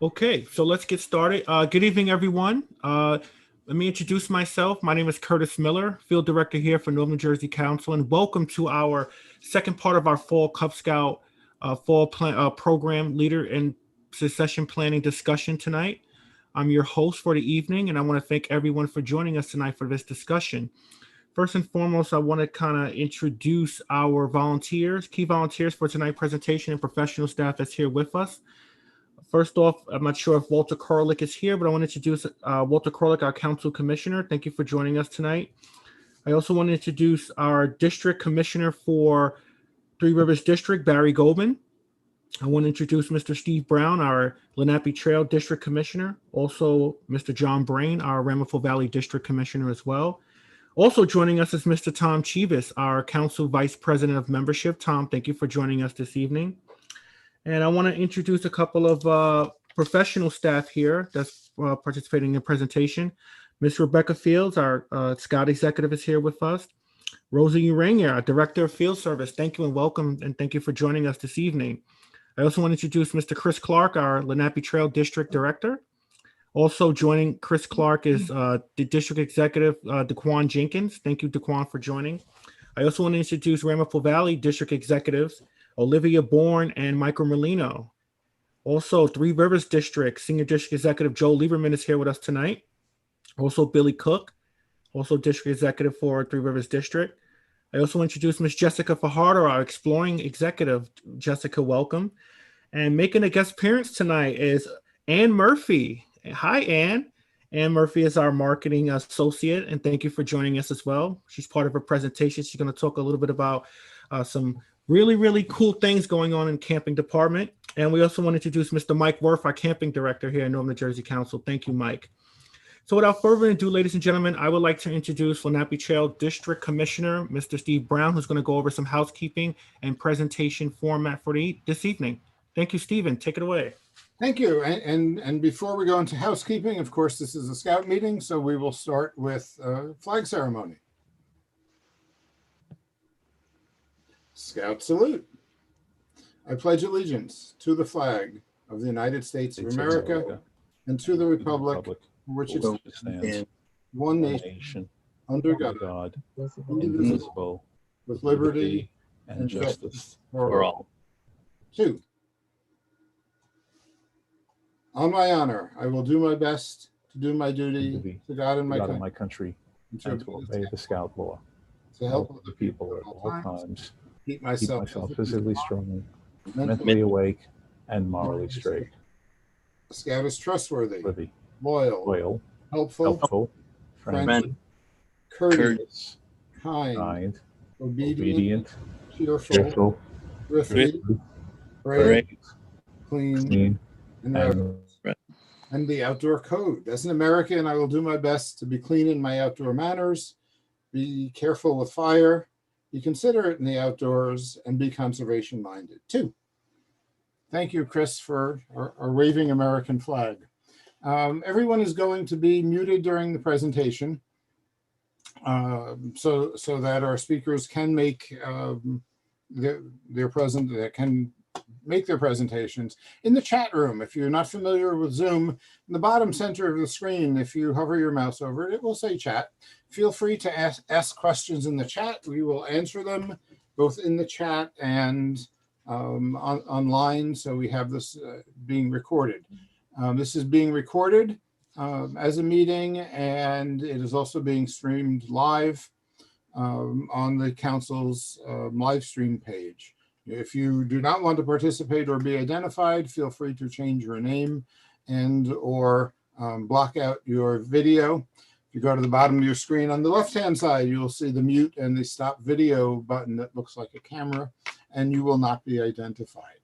Okay, so let's get started. Good evening, everyone. Let me introduce myself. My name is Curtis Miller, Field Director here for Northern Jersey Council, and welcome to our second part of our Fall Cub Scout Program Leader and Succession Planning discussion tonight. I'm your host for the evening, and I want to thank everyone for joining us tonight for this discussion. First and foremost, I want to kind of introduce our volunteers, key volunteers for tonight's presentation, and professional staff that's here with us. First off, I'm not sure if Walter Karlik is here, but I want to introduce Walter Karlik, our council commissioner. Thank you for joining us tonight. I also want to introduce our district commissioner for Three Rivers District, Barry Goldman. I want to introduce Mr. Steve Brown, our Lenape Trail District Commissioner. Also, Mr. John Brain, our Ramapo Valley District Commissioner as well. Also joining us is Mr. Tom Chivas, our Council Vice President of Membership. Tom, thank you for joining us this evening. And I want to introduce a couple of professional staff here that's participating in the presentation. Ms. Rebecca Fields, our Scout Executive, is here with us. Rosie Uranger, our Director of Field Service. Thank you and welcome, and thank you for joining us this evening. I also want to introduce Mr. Chris Clark, our Lenape Trail District Director. Also joining Chris Clark is the District Executive, DeQuan Jenkins. Thank you, DeQuan, for joining. I also want to introduce Ramapo Valley District Executives, Olivia Bourne and Michael Merlino. Also, Three Rivers District Senior District Executive Joe Lieberman is here with us tonight. Also, Billy Cook, also District Executive for Three Rivers District. I also want to introduce Ms. Jessica Fajardo, our Exploring Executive. Jessica, welcome. And making a guest appearance tonight is Ann Murphy. Hi, Ann. Ann Murphy is our marketing associate, and thank you for joining us as well. She's part of her presentation. She's going to talk a little bit about some really cool things going on in camping department. And we also want to introduce Mr. Mike Worth, our camping director here at Northern Jersey Council. Thank you, Mike. So without further ado, ladies and gentlemen, I would like to introduce Lenape Trail District Commissioner, Mr. Steve Brown, who's going to go over some housekeeping and presentation format for this evening. Thank you, Stephen. Take it away. Thank you. And before we go into housekeeping, of course, this is a Scout meeting, so we will start with flag ceremony. Scout salute. I pledge allegiance to the flag of the United States of America and to the republic for which it stands, one nation, under God, indivisible, with liberty and justice for all. 2. On my honor, I will do my best to do my duty to God and my country, and to obey the Scout law, to help the people at all times, keep myself physically strong, mentally awake, and morally straight. The Scout is trustworthy, loyal, helpful, friendly, courteous, kind, obedient, cheerful, thrifty, brave, clean, and reverent. And the outdoor code. As an American, I will do my best to be clean in my outdoor manners, be careful with fire, be considerate in the outdoors, and be conservation minded. 2. Thank you, Chris, for our waving American flag. Everyone is going to be muted during the presentation so that our speakers can make their presentations. In the chat room, if you're not familiar with Zoom, in the bottom center of the screen, if you hover your mouse over it, it will say chat. Feel free to ask questions in the chat. We will answer them both in the chat and online. So we have this being recorded. This is being recorded as a meeting, and it is also being streamed live on the council's live stream page. If you do not want to participate or be identified, feel free to change your name and or block out your video. If you go to the bottom of your screen on the left-hand side, you'll see the mute and the stop video button that looks like a camera, and you will not be identified.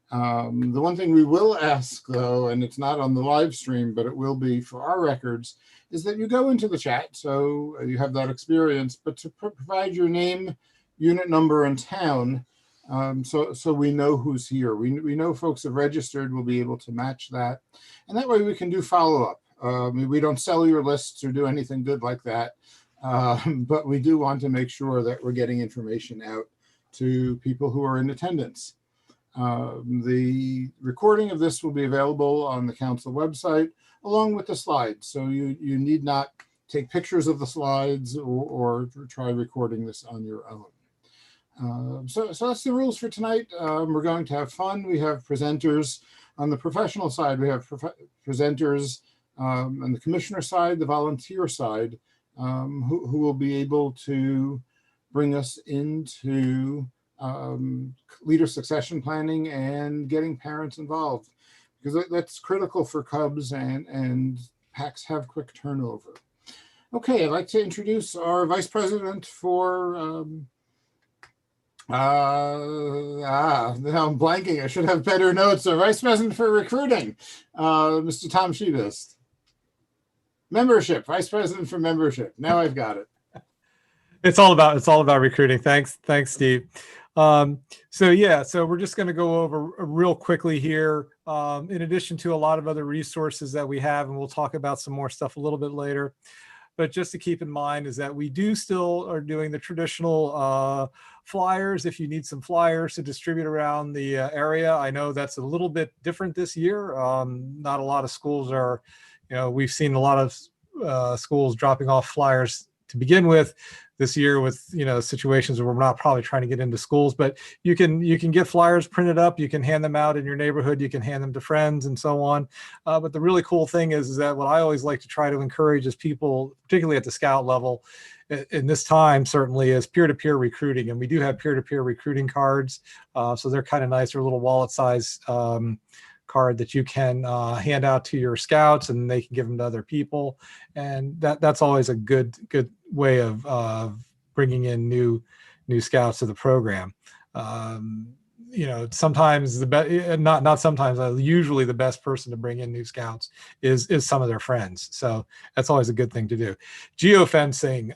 The one thing we will ask, though, and it's not on the live stream, but it will be for our records, is that you go into the chat, so you have that experience, but to provide your name, unit number, and town, so we know who's here. We know folks have registered, we'll be able to match that. And that way we can do follow-up. We don't sell your lists or do anything good like that, but we do want to make sure that we're getting information out to people who are in attendance. The recording of this will be available on the council website along with the slides. So you need not take pictures of the slides or try recording this on your own. So that's the rules for tonight. We're going to have fun. We have presenters on the professional side. We have presenters on the commissioner side, the volunteer side, who will be able to bring us into leader succession planning and getting parents involved, because that's critical for Cubs, and PACs have quick turnover. Okay, I'd like to introduce our vice president for now I'm blanking. I should have better notes. Our vice president for recruiting, Mr. Tom Shebist. Membership, vice president for membership. Now I've got it. It's all about recruiting. Thanks, Steve. So we're just going to go over real quickly here. In addition to a lot of other resources that we have, and we'll talk about some more stuff a little bit later. But just to keep in mind is that we do still are doing the traditional flyers. If you need some flyers to distribute around the area, I know that's a little bit different this year. Not a lot of schools are, we've seen a lot of schools dropping off flyers to begin with this year with, situations where we're not probably trying to get into schools, but you can get flyers printed up, you can hand them out in your neighborhood, you can hand them to friends and so on. But the really cool thing is that what I always like to try to encourage is people, particularly at the scout level in this time, certainly, is peer-to-peer recruiting. And we do have peer-to-peer recruiting cards. So they're kind of nice. They're a little wallet size card that you can hand out to your scouts, and they can give them to other people. And that's always a good way of bringing in new scouts to the program. Sometimes not sometimes, usually the best person to bring in new scouts is some of their friends. So that's always a good thing to do. Geofencing.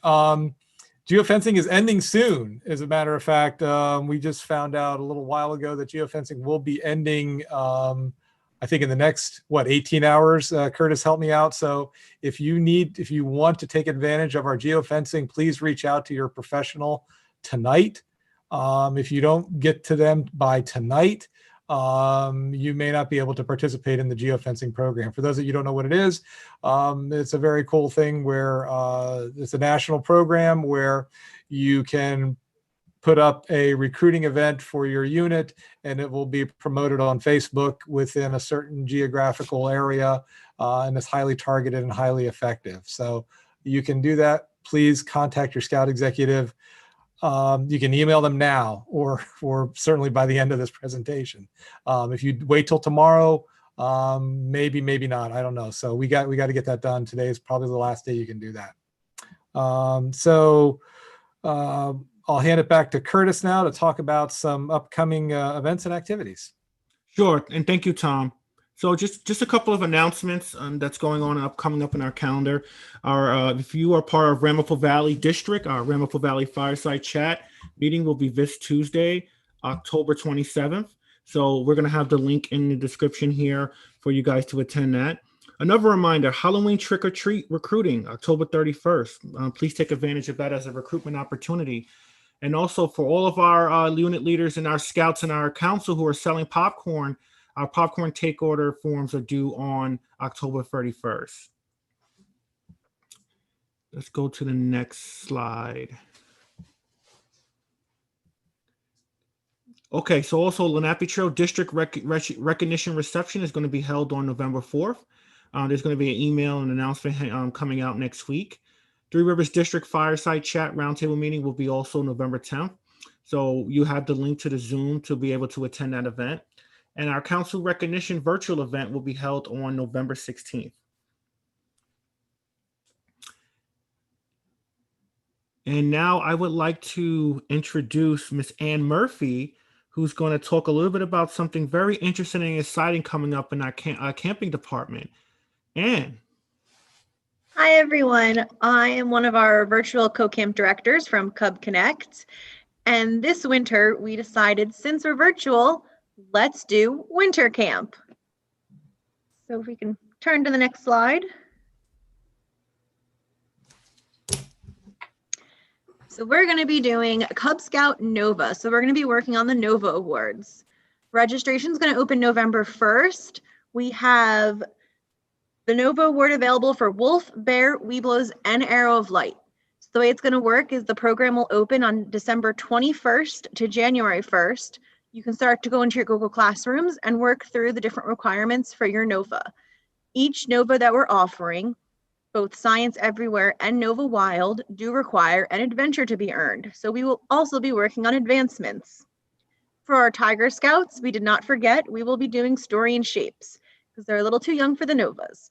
Geofencing is ending soon. As a matter of fact, we just found out a little while ago that geofencing will be ending, I think in the next, 18 hours. Curtis, help me out. So if you want to take advantage of our geofencing, please reach out to your professional tonight. If you don't get to them by tonight, you may not be able to participate in the geofencing program. For those of you who don't know what it is, it's a very cool thing where it's a national program where you can put up a recruiting event for your unit, and it will be promoted on Facebook within a certain geographical area, and it's highly targeted and highly effective. So you can do that. Please contact your scout executive. You can email them now, or certainly by the end of this presentation. If you wait till tomorrow, maybe not. I don't know. So we got to get that done. Today is probably the last day you can do that. I'll hand it back to Curtis now to talk about some upcoming events and activities. Sure, and thank you, Tom. So just a couple of announcements that's going on coming up in our calendar. If you are part of Ramapo Valley District, our Ramapo Valley Fireside Chat meeting will be this Tuesday, October 27th. So we're going to have the link in the description here for you guys to attend that. Another reminder, Halloween trick-or-treat recruiting, October 31st. Please take advantage of that as a recruitment opportunity. And also for all of our unit leaders and our scouts and our council who are selling popcorn, our popcorn take order forms are due on October 31st. Let's go to the next slide. Okay, so also Lenape Trail District Recognition Reception is going to be held on November 4th. There's going to be an email and announcement coming out next week. Three Rivers District Fireside Chat Roundtable meeting will be also November 10th. So you have the link to the Zoom to be able to attend that event. And our council recognition virtual event will be held on November 16th. And now I would like to introduce Miss Ann Murphy, who's going to talk a little bit about something very interesting and exciting coming up in our camping department. Ann. Hi, everyone. I am one of our virtual co-camp directors from Cub Connect. And this winter, we decided, since we're virtual, let's do winter camp. So if we can turn to the next slide. So we're going to be doing Cub Scout Nova. So we're going to be working on the Nova Awards. Registration is going to open November 1st. We have the Nova Award available for Wolf, Bear, Weeblos, and Arrow of Light. So the way it's going to work is the program will open on December 21st to January 1st. You can start to go into your Google Classrooms and work through the different requirements for your Nova. Each Nova that we're offering, both Science Everywhere and Nova Wild, do require an adventure to be earned. So we will also be working on advancements. For our Tiger Scouts, we did not forget, we will be doing Story and Shapes because they're a little too young for the Novas.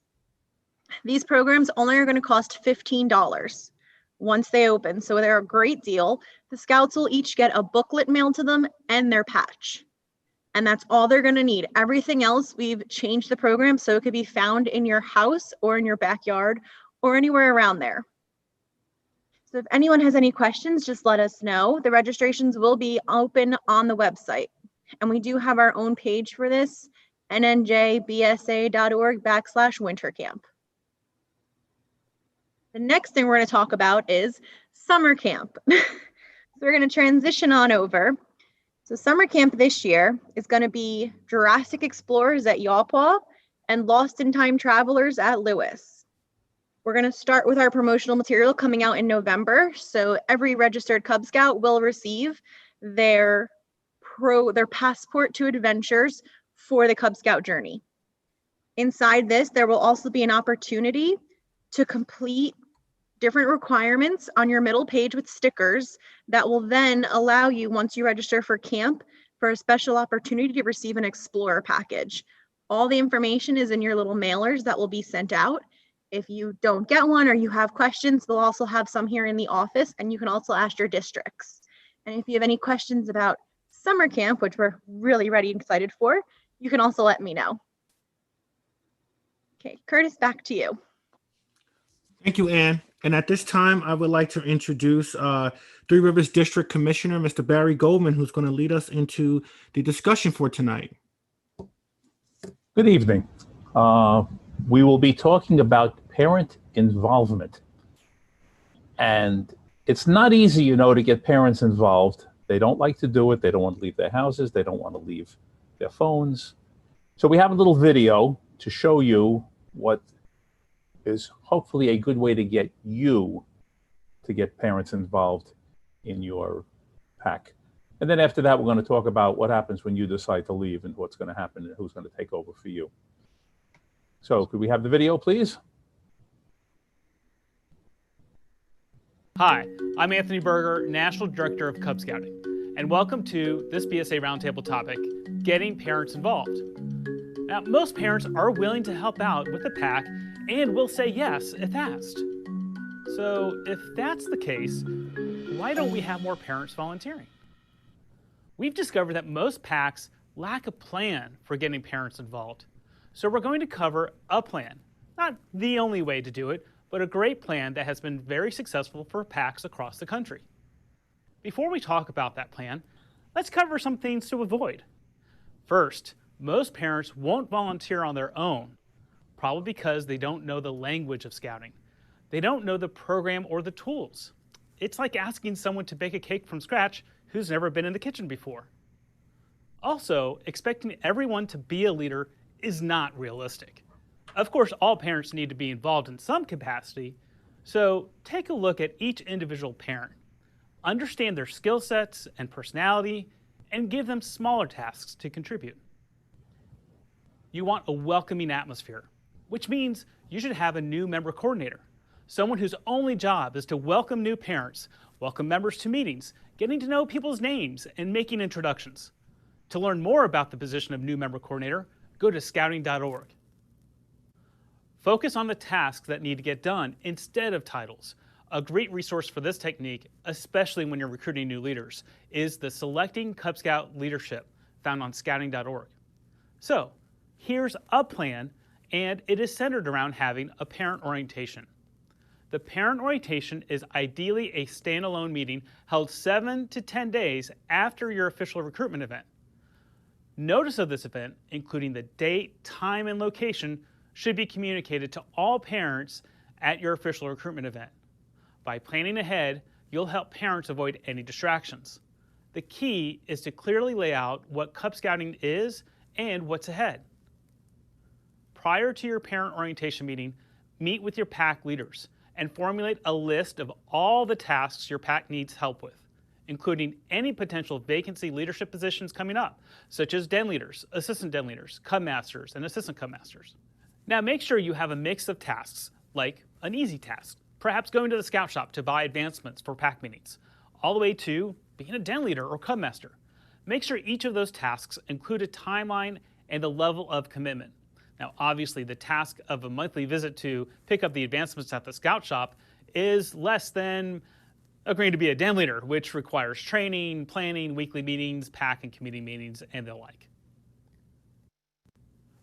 These programs only are going to cost $15 once they open, so they're a great deal. The Scouts will each get a booklet mailed to them and their patch. And that's all they're going to need. Everything else, we've changed the program so it could be found in your house or in your backyard or anywhere around there. So if anyone has any questions, just let us know. The registrations will be open on the website. And we do have our own page for this, nnjbsa.org/wintercamp. The next thing we're going to talk about is summer camp. So we're going to transition on over. So summer camp this year is going to be Jurassic Explorers at Yawpaw and Lost in Time Travelers at Lewis. We're going to start with our promotional material coming out in November. So every registered Cub Scout will receive their passport to adventures for the Cub Scout journey. Inside this, there will also be an opportunity to complete different requirements on your middle page with stickers that will then allow you, once you register for camp, for a special opportunity to receive an Explorer package. All the information is in your little mailers that will be sent out. If you don't get one or you have questions, we'll also have some here in the office, and you can also ask your districts. And if you have any questions about summer camp, which we're really ready and excited for, you can also let me know. Okay, Curtis, back to you. Thank you, Ann. And at this time, I would like to introduce Three Rivers District Commissioner, Mr. Barry Goldman, who's going to lead us into the discussion for tonight. Good evening. We will be talking about parent involvement. And it's not easy, you know, to get parents involved. They don't like to do it. They don't want to leave their houses. They don't want to leave their phones. So we have a little video to show you what is hopefully a good way to get you to get parents involved in your pack. And then after that, we're going to talk about what happens when you decide to leave and what's going to happen and who's going to take over for you. So could we have the video, please? Hi, I'm Anthony Berger, National Director of Cub Scouting, and welcome to this BSA Roundtable topic, Getting Parents Involved. Now, most parents are willing to help out with the pack and will say yes if asked. So if that's the case, why don't we have more parents volunteering? We've discovered that most packs lack a plan for getting parents involved. So we're going to cover a plan, not the only way to do it, but a great plan that has been very successful for packs across the country. Before we talk about that plan, let's cover some things to avoid. First, most parents won't volunteer on their own, probably because they don't know the language of scouting. They don't know the program or the tools. It's like asking someone to bake a cake from scratch who's never been in the kitchen before. Also, expecting everyone to be a leader is not realistic. Of course, all parents need to be involved in some capacity, so take a look at each individual parent. Understand their skill sets and personality, and give them smaller tasks to contribute. You want a welcoming atmosphere, which means you should have a new member coordinator, someone whose only job is to welcome new parents, welcome members to meetings, getting to know people's names, and making introductions. To learn more about the position of new member coordinator, go to scouting.org. Focus on the tasks that need to get done instead of titles. A great resource for this technique, especially when you're recruiting new leaders, is the Selecting Cub Scout Leadership found on scouting.org. So here's a plan, and it is centered around having a parent orientation. The parent orientation is ideally a standalone meeting held 7 to 10 days after your official recruitment event. Notice of this event, including the date, time, and location, should be communicated to all parents at your official recruitment event. By planning ahead, you'll help parents avoid any distractions. The key is to clearly lay out what Cub Scouting is and what's ahead. Prior to your parent orientation meeting, meet with your pack leaders and formulate a list of all the tasks your pack needs help with, including any potential vacancy leadership positions coming up, such as den leaders, assistant den leaders, cub masters, and assistant cub masters. Now make sure you have a mix of tasks, like an easy task, perhaps going to the scout shop to buy advancements for pack meetings, all the way to being a den leader or cub master. Make sure each of those tasks include a timeline and a level of commitment. Now, obviously, the task of a monthly visit to pick up the advancements at the scout shop is less than agreeing to be a den leader, which requires training, planning, weekly meetings, pack and committee meetings, and the like.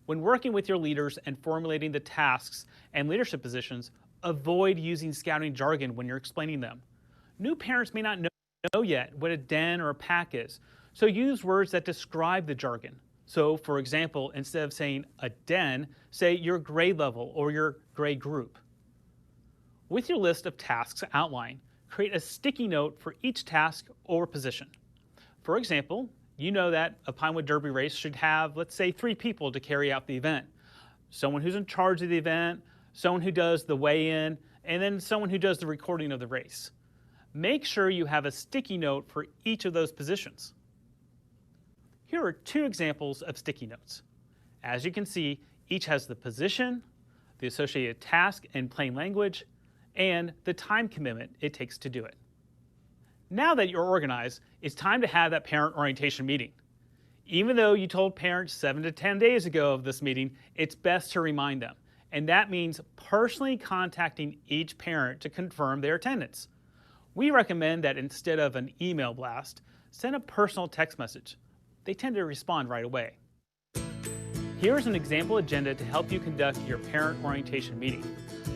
When working with your leaders and formulating the tasks and leadership positions, avoid using scouting jargon when you're explaining them. New parents may not know yet what a den or a pack is, so use words that describe the jargon. So, for example, instead of saying a den, say your grade level or your grade group. With your list of tasks outlined, create a sticky note for each task or position. For example, you know that a Pinewood Derby race should have, let's say, 3 people to carry out the event. Someone who's in charge of the event, someone who does the weigh-in, and then someone who does the recording of the race. Make sure you have a sticky note for each of those positions. Here are 2 examples of sticky notes. As you can see, each has the position, the associated task in plain language, and the time commitment it takes to do it. Now that you're organized, it's time to have that parent orientation meeting. Even though you told parents 7 to 10 days ago of this meeting, it's best to remind them. And that means personally contacting each parent to confirm their attendance. We recommend that instead of an email blast, send a personal text message. They tend to respond right away. Here's an example agenda to help you conduct your parent orientation meeting.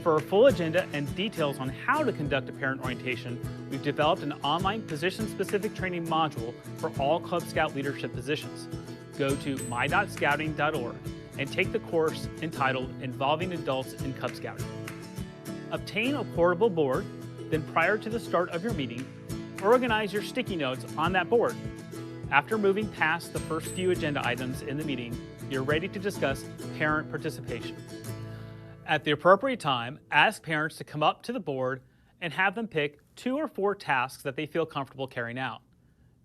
For a full agenda and details on how to conduct a parent orientation, we've developed an online position-specific training module for all Cub Scout leadership positions. Go to my.scouting.org and take the course entitled Involving Adults in Cub Scouting. Obtain a portable board, then prior to the start of your meeting, organize your sticky notes on that board. After moving past the first few agenda items in the meeting, you're ready to discuss parent participation. At the appropriate time, ask parents to come up to the board and have them pick 2 or 4 tasks that they feel comfortable carrying out.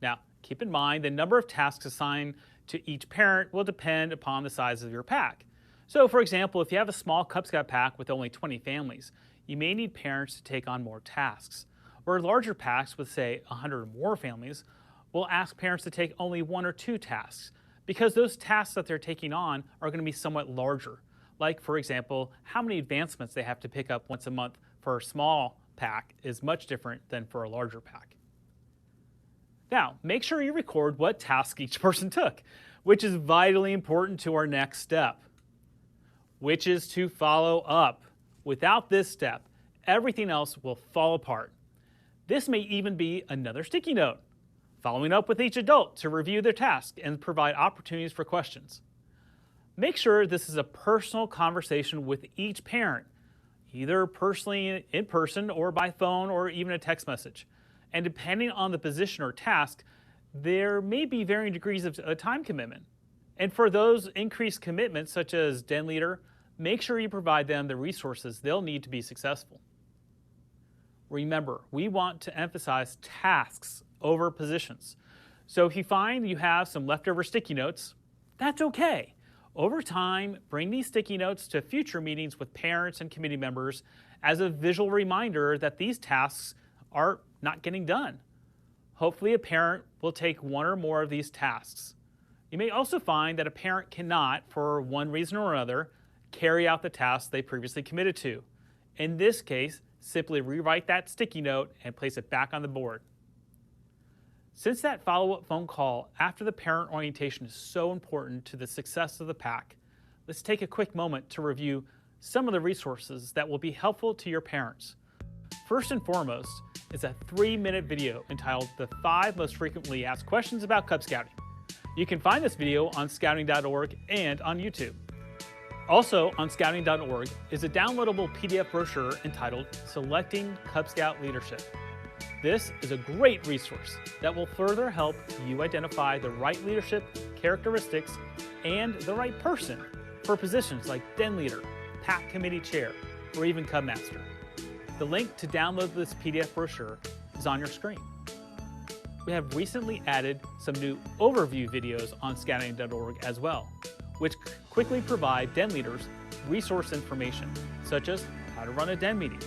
Now, keep in mind the number of tasks assigned to each parent will depend upon the size of your pack. So, for example, if you have a small Cub Scout pack with only 20 families, you may need parents to take on more tasks. Or larger packs with, say, 100 or more families, we'll ask parents to take only 1 or 2 tasks because those tasks that they're taking on are going to be somewhat larger. Like, for example, how many advancements they have to pick up once a month for a small pack is much different than for a larger pack. Now, make sure you record what task each person took, which is vitally important to our next step, which is to follow up. Without this step, everything else will fall apart. This may even be another sticky note, following up with each adult to review their task and provide opportunities for questions. Make sure this is a personal conversation with each parent, either personally in person or by phone or even a text message. And depending on the position or task, there may be varying degrees of time commitment. And for those increased commitments, such as den leader, make sure you provide them the resources they'll need to be successful. Remember, we want to emphasize tasks over positions. So if you find you have some leftover sticky notes, that's okay. Over time, bring these sticky notes to future meetings with parents and committee members as a visual reminder that these tasks are not getting done. Hopefully a parent will take 1 or more of these tasks. You may also find that a parent cannot, for one reason or another, carry out the tasks they previously committed to. In this case, simply rewrite that sticky note and place it back on the board. Since that follow-up phone call after the parent orientation is so important to the success of the pack, let's take a quick moment to review some of the resources that will be helpful to your parents. First and foremost is a 3-minute video entitled The 5 Most Frequently Asked Questions About Cub Scouting. You can find this video on scouting.org and on YouTube. Also on scouting.org is a downloadable PDF brochure entitled Selecting Cub Scout Leadership. This is a great resource that will further help you identify the right leadership characteristics and the right person for positions like Den Leader, PAC Committee Chair, or even Cub Master. The link to download this PDF brochure is on your screen. We have recently added some new overview videos on scouting.org as well, which quickly provide Den leaders resource information, such as how to run a Den meeting,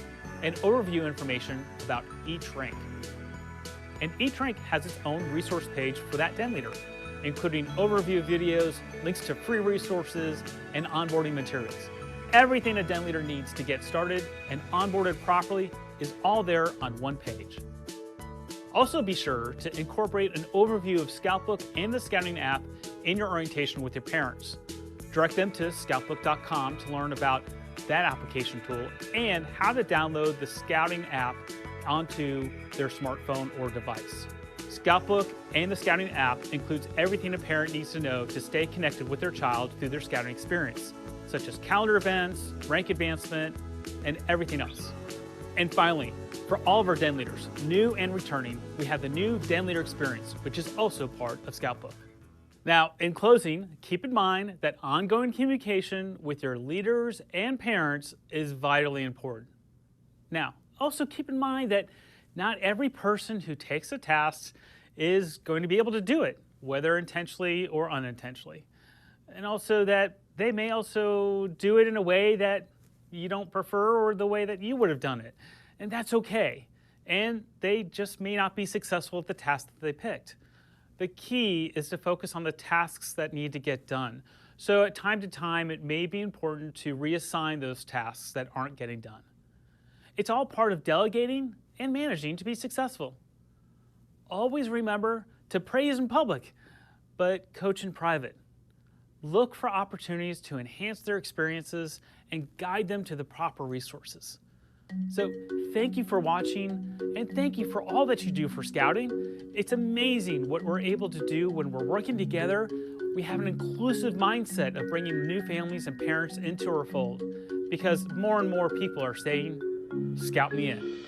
and overview information about each rank. And each rank has its own resource page for that Den leader, including overview videos, links to free resources, and onboarding materials. Everything a Den leader needs to get started and onboarded properly is all there on one page. Also be sure to incorporate an overview of Scoutbook and the Scouting app in your orientation with your parents. Direct them to scoutbook.com to learn about that application tool and how to download the Scouting app onto their smartphone or device. Scoutbook and the Scouting app includes everything a parent needs to know to stay connected with their child through their Scouting experience, such as calendar events, rank advancement, and everything else. And finally, for all of our Den leaders, new and returning, we have the new Den Leader Experience, which is also part of Scoutbook. Now, in closing, keep in mind that ongoing communication with your leaders and parents is vitally important. Now, also keep in mind that not every person who takes a task is going to be able to do it, whether intentionally or unintentionally. And also that they may also do it in a way that you don't prefer or the way that you would have done it. And that's okay. And they just may not be successful at the task that they picked. The key is to focus on the tasks that need to get done. So at time to time, it may be important to reassign those tasks that aren't getting done. It's all part of delegating and managing to be successful. Always remember to praise in public, but coach in private. Look for opportunities to enhance their experiences and guide them to the proper resources. So thank you for watching, and thank you for all that you do for Scouting. It's amazing what we're able to do when we're working together. We have an inclusive mindset of bringing new families and parents into our fold because more and more people are saying, "Scout me in."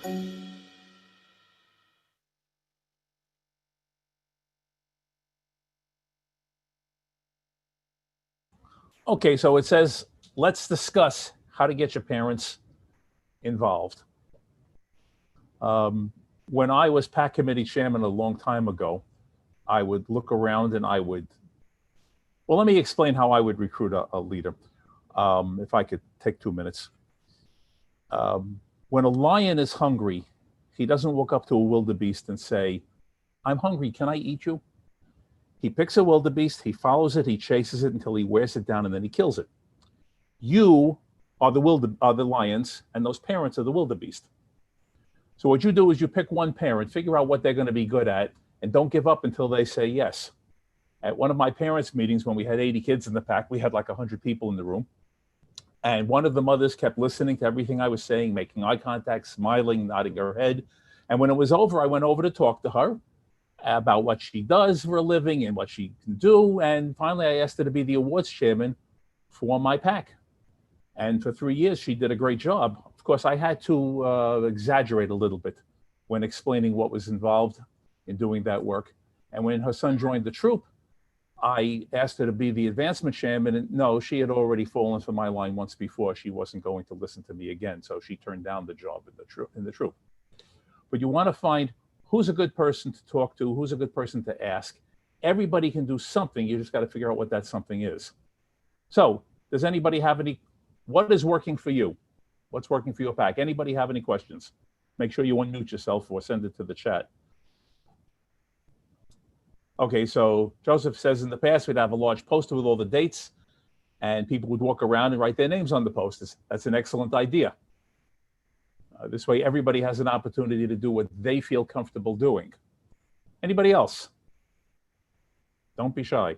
Okay, so it says, let's discuss how to get your parents involved. When I was PAC committee chairman a long time ago, I would look around and well, let me explain how I would recruit a leader, if I could take 2 minutes. When a lion is hungry, he doesn't walk up to a wildebeest and say, "I'm hungry, can I eat you?" He picks a wildebeest, he follows it, he chases it until he wears it down, and then he kills it. You are the lions, and those parents are the wildebeest. So what you do is you pick one parent, figure out what they're going to be good at, and don't give up until they say yes. At one of my parents' meetings, when we had 80 kids in the PAC, we had like 100 people in the room. And one of the mothers kept listening to everything I was saying, making eye contact, smiling, nodding her head. And when it was over, I went over to talk to her about what she does for a living and what she can do. And finally, I asked her to be the awards chairman for my PAC. And for 3 years, she did a great job. Of course, I had to exaggerate a little bit when explaining what was involved in doing that work. And when her son joined the troop, I asked her to be the advancement chairman. And no, she had already fallen for my line once before. She wasn't going to listen to me again. So she turned down the job in the troop. But you want to find who's a good person to talk to, who's a good person to ask. Everybody can do something. You just got to figure out what that something is. So does anybody have what is working for you? What's working for your PAC? Anybody have any questions? Make sure you unmute yourself or send it to the chat. Okay, so Joseph says in the past, we'd have a large poster with all the dates and people would walk around and write their names on the posters. That's an excellent idea. This way, everybody has an opportunity to do what they feel comfortable doing. Anybody else? Don't be shy.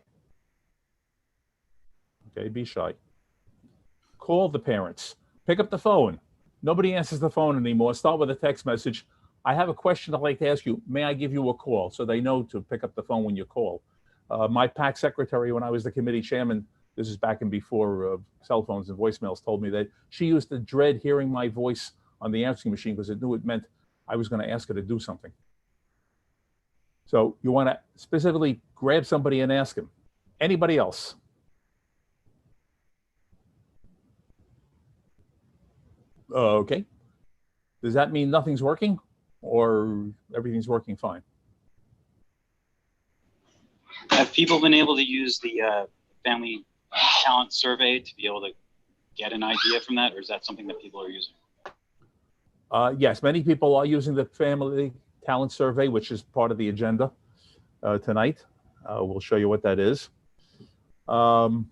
Okay, be shy. Call the parents. Pick up the phone. Nobody answers the phone anymore. Start with a text message. I have a question I'd like to ask you. May I give you a call? So they know to pick up the phone when you call. My PAC secretary, when I was the committee chairman, this is back and before cell phones and voicemails, told me that she used to dread hearing my voice on the answering machine because it knew it meant I was going to ask her to do something. So you want to specifically grab somebody and ask him. Anybody else? Okay. Does that mean nothing's working or everything's working fine? Have people been able to use the family talent survey to be able to get an idea from that, or is that something that people are using? Yes, many people are using the family talent survey, which is part of the agenda tonight. We'll show you what that is. And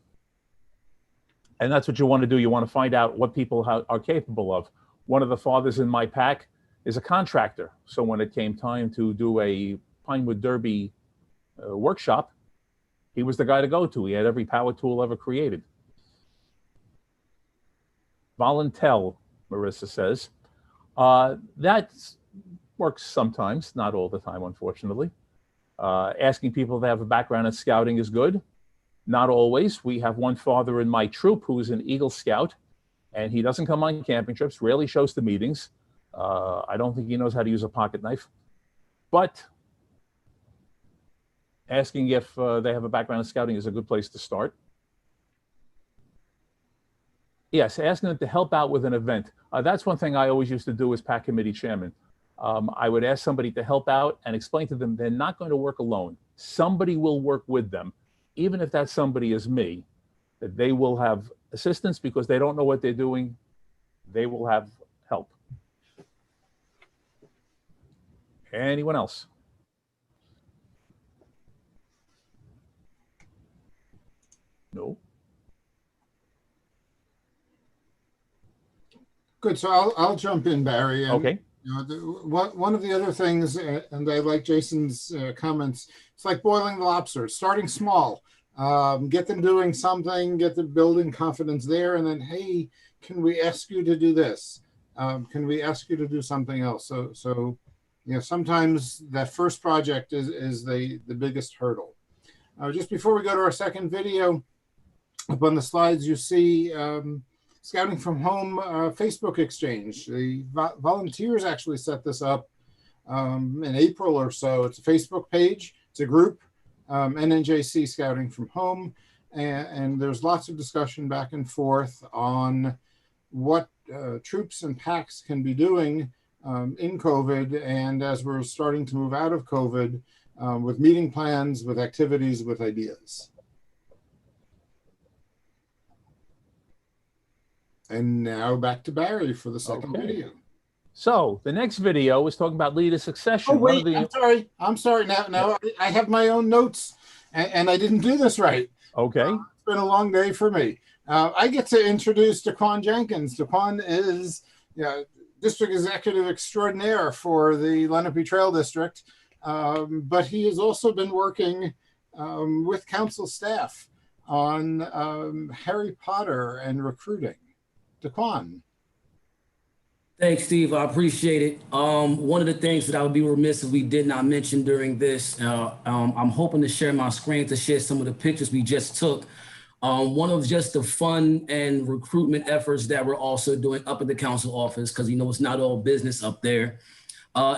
that's what you want to do. You want to find out what people are capable of. One of the fathers in my pack is a contractor. So when it came time to do a Pinewood Derby workshop, he was the guy to go to. He had every power tool ever created. Voluntel, Marissa says. That works sometimes, not all the time, unfortunately. Asking people to have a background in scouting is good. Not always. We have one father in my troop who's an Eagle Scout, and he doesn't come on camping trips, rarely shows to meetings. I don't think he knows how to use a pocket knife. But asking if they have a background in scouting is a good place to start. Yes, asking them to help out with an event. That's one thing I always used to do as pack committee chairman. I would ask somebody to help out and explain to them they're not going to work alone. Somebody will work with them, even if that somebody is me, that they will have assistance because they don't know what they're doing. They will have help. Anyone else? No. Good. So I'll jump in, Barry. And, Okay. you know, one of the other things, and I like Jason's comments, it's like boiling the lobster, starting small, get them doing something, get them building confidence there, and then, hey, can we ask you to do this? Can we ask you to do something else? So you know, sometimes that first project is the biggest hurdle. Just before we go to our second video, up on the slides, you see Scouting from Home Facebook exchange. The volunteers actually set this up in April or so. It's a Facebook page. It's a group, NNJC Scouting from Home. And there's lots of discussion back and forth on what troops and packs can be doing in COVID. And as we're starting to move out of COVID, with meeting plans, with activities, with ideas. And now back to Barry for the second video. So the next video is talking about leader succession. Oh, wait, I'm sorry. Now I have my own notes and I didn't do this right. Okay. It's been a long day for me. I get to introduce Daquan Jenkins. Daquan is district executive extraordinaire for the Lenape Trail District, but he has also been working with council staff on Harry Potter and recruiting. Daquan. Thanks, Steve. I appreciate it. One of the things that I would be remiss if we did not mention during this, I'm hoping to share my screen to share some of the pictures we just took. One of just the fun and recruitment efforts that we're also doing up at the council office, because it's not all business up there,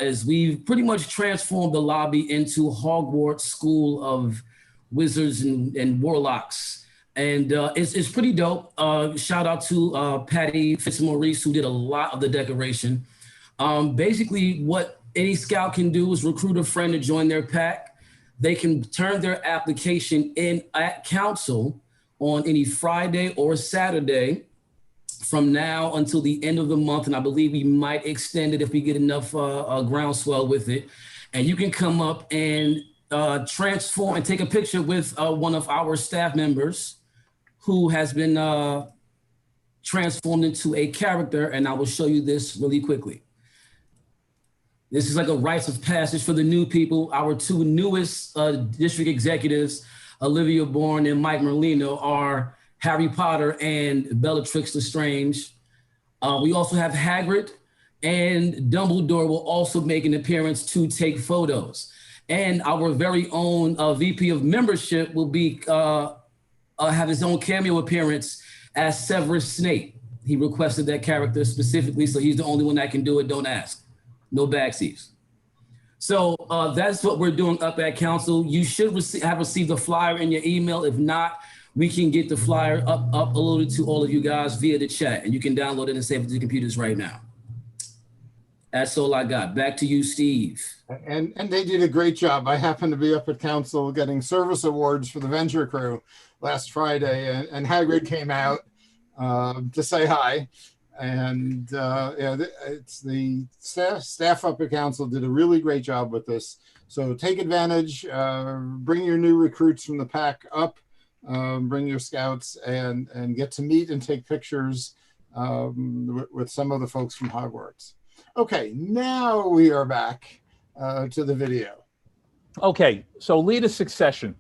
is we've pretty much transformed the lobby into Hogwarts School of Wizards and Warlocks. And it's pretty dope. Shout out to Patty Fitzmaurice, who did a lot of the decoration. Basically, what any scout can do is recruit a friend to join their pack. They can turn their application in at council on any Friday or Saturday from now until the end of the month. And I believe we might extend it if we get enough groundswell with it. And you can come up and transform and take a picture with one of our staff members who has been transformed into a character, and I will show you this really quickly. This is like a rites of passage for the new people. Our two newest district executives, Olivia Bourne and Mike Merlino, are Harry Potter and Bellatrix Lestrange. We also have Hagrid, and Dumbledore will also make an appearance to take photos. And our very own VP of membership will be have his own cameo appearance as Severus Snape. He requested that character specifically, so he's the only one that can do it. Don't ask. No backseats. So that's what we're doing up at council. You should have received a flyer in your email. If not, we can get the flyer uploaded to all of you guys via the chat, and you can download it and save it to the computers right now. That's all I got. Back to you, Steve. And they did a great job. I happened to be up at council getting service awards for the venture crew last Friday, and Hagrid came out to say hi. And yeah, it's the staff up at council did a really great job with this. So take advantage, bring your new recruits from the pack up, bring your scouts, and get to meet and take pictures with some of the folks from Hogwarts. Okay, now we are back to the video. Okay, so leader succession.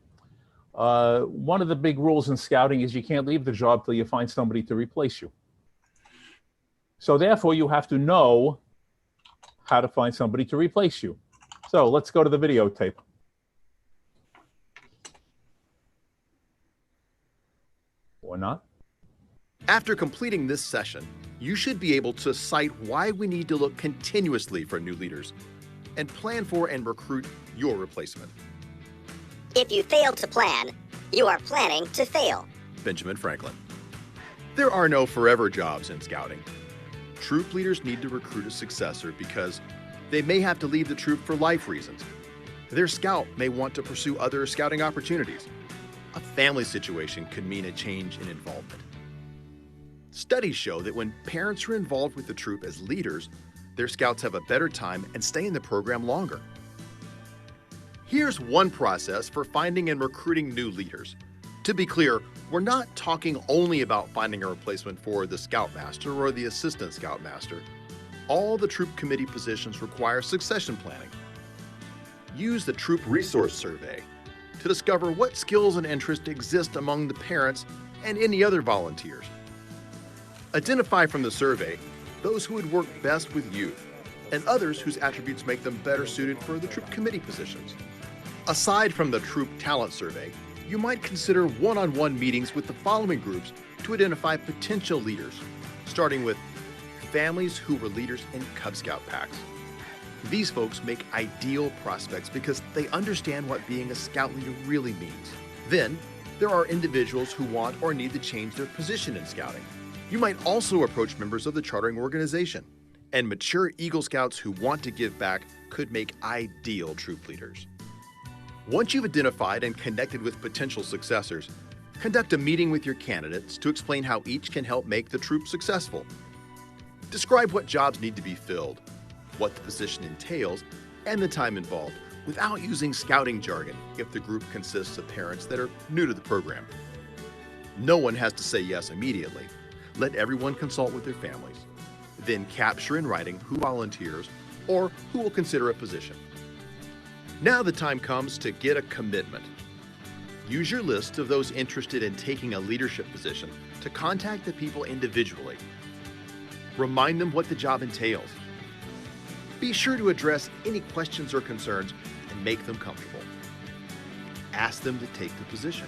One of the big rules in scouting is you can't leave the job till you find somebody to replace you. So therefore, you have to know how to find somebody to replace you. So let's go to the videotape. Or not. After completing this session, you should be able to cite why we need to look continuously for new leaders and plan for and recruit your replacement. If you fail to plan, you are planning to fail. Benjamin Franklin. There are no forever jobs in scouting. Troop leaders need to recruit a successor because they may have to leave the troop for life reasons. Their scout may want to pursue other scouting opportunities. A family situation could mean a change in involvement. Studies show that when parents are involved with the troop as leaders, their scouts have a better time and stay in the program longer. Here's one process for finding and recruiting new leaders. To be clear, we're not talking only about finding a replacement for the scoutmaster or the assistant scoutmaster. All the troop committee positions require succession planning. Use the Troop Resource Survey to discover what skills and interests exist among the parents and any other volunteers. Identify from the survey those who would work best with you and others whose attributes make them better suited for the troop committee positions. Aside from the Troop Talent Survey, you might consider one-on-one meetings with the following groups to identify potential leaders, starting with families who were leaders in Cub Scout packs. These folks make ideal prospects because they understand what being a scout leader really means. Then, there are individuals who want or need to change their position in scouting. You might also approach members of the chartering organization, and mature Eagle Scouts who want to give back could make ideal troop leaders. Once you've identified and connected with potential successors, conduct a meeting with your candidates to explain how each can help make the troop successful. Describe what jobs need to be filled, what the position entails, and the time involved, without using scouting jargon if the group consists of parents that are new to the program. No one has to say yes immediately. Let everyone consult with their families. Then capture in writing who volunteers or who will consider a position. Now the time comes to get a commitment. Use your list of those interested in taking a leadership position to contact the people individually. Remind them what the job entails. Be sure to address any questions or concerns and make them comfortable. Ask them to take the position.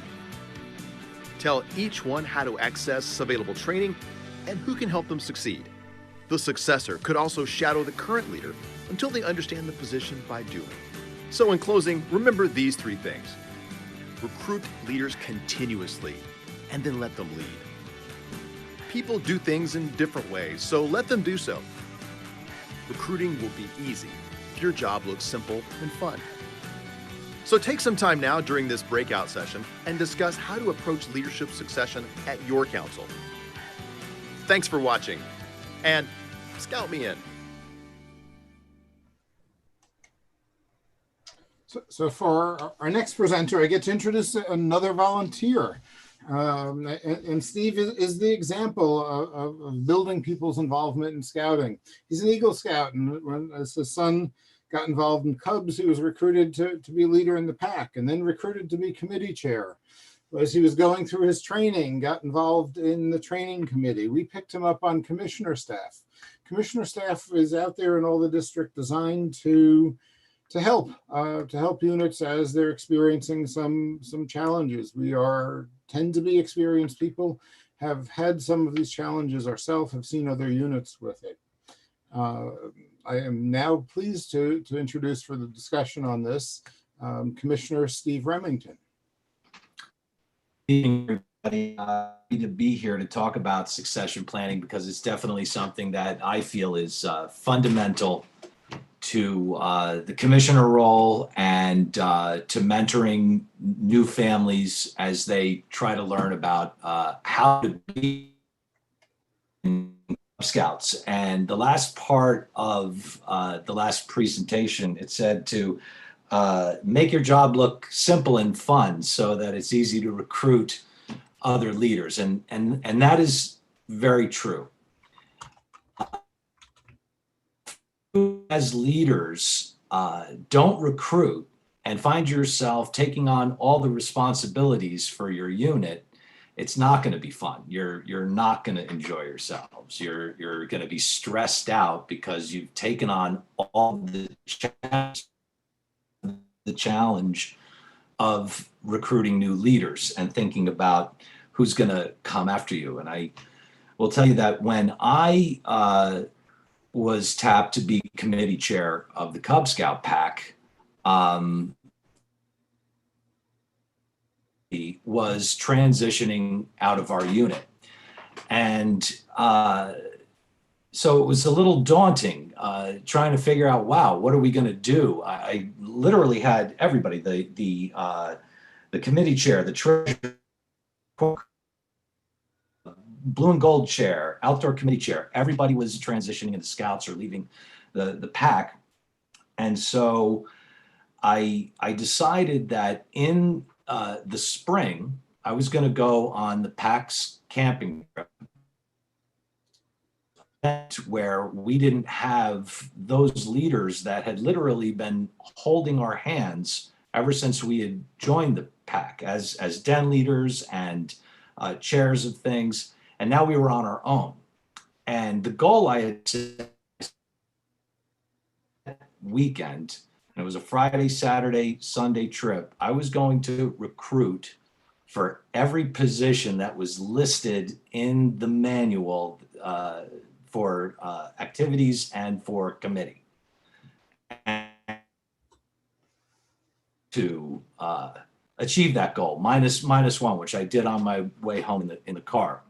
Tell each one how to access available training and who can help them succeed. The successor could also shadow the current leader until they understand the position by doing. So in closing, remember these three things. Recruit leaders continuously and then let them lead. People do things in different ways, so let them do so. Recruiting will be easy if your job looks simple and fun. So take some time now during this breakout session and discuss how to approach leadership succession at your council. Thanks for watching, and scout me in. So for our next presenter, I get to introduce another volunteer. And Steve is the example of building people's involvement in scouting. He's an Eagle Scout, and as his son got involved in Cubs, he was recruited to be leader in the pack, and then recruited to be committee chair. As he was going through his training, got involved in the training committee. We picked him up on commissioner staff. Commissioner staff is out there in all the district designed to help units as they're experiencing some challenges. We tend to be experienced people, have had some of these challenges ourselves, have seen other units with it. I am now pleased to introduce for the discussion on this Commissioner Steve Remington. Everybody, to be here to talk about succession planning because it's definitely something that I feel is fundamental to the commissioner role and to mentoring new families as they try to learn about how to be Scouts. And the last part of the last presentation, it said to make your job look simple and fun so that it's easy to recruit other leaders. And that is very true. As leaders, don't recruit and find yourself taking on all the responsibilities for your unit, it's not going to be fun. You're not going to enjoy yourselves. You're going to be stressed out because you've taken on all the challenge of recruiting new leaders and thinking about who's going to come after you. And I will tell you that when I was tapped to be committee chair of the Cub Scout pack, was transitioning out of our unit. And so it was a little daunting trying to figure out, wow, what are we going to do? I literally had everybody, the committee chair, the treasurer, blue and gold chair, outdoor committee chair, everybody was transitioning into scouts or leaving the pack. And so I decided that in the spring, I was going to go on the PAC's camping trip where we didn't have those leaders that had literally been holding our hands ever since we had joined the PAC as den leaders and chairs of things. And now we were on our own. And the goal I had set weekend, and it was a Friday, Saturday, Sunday trip, I was going to recruit for every position that was listed in the manual for activities and for committee. And to achieve that goal, minus one, which I did on my way home in the car.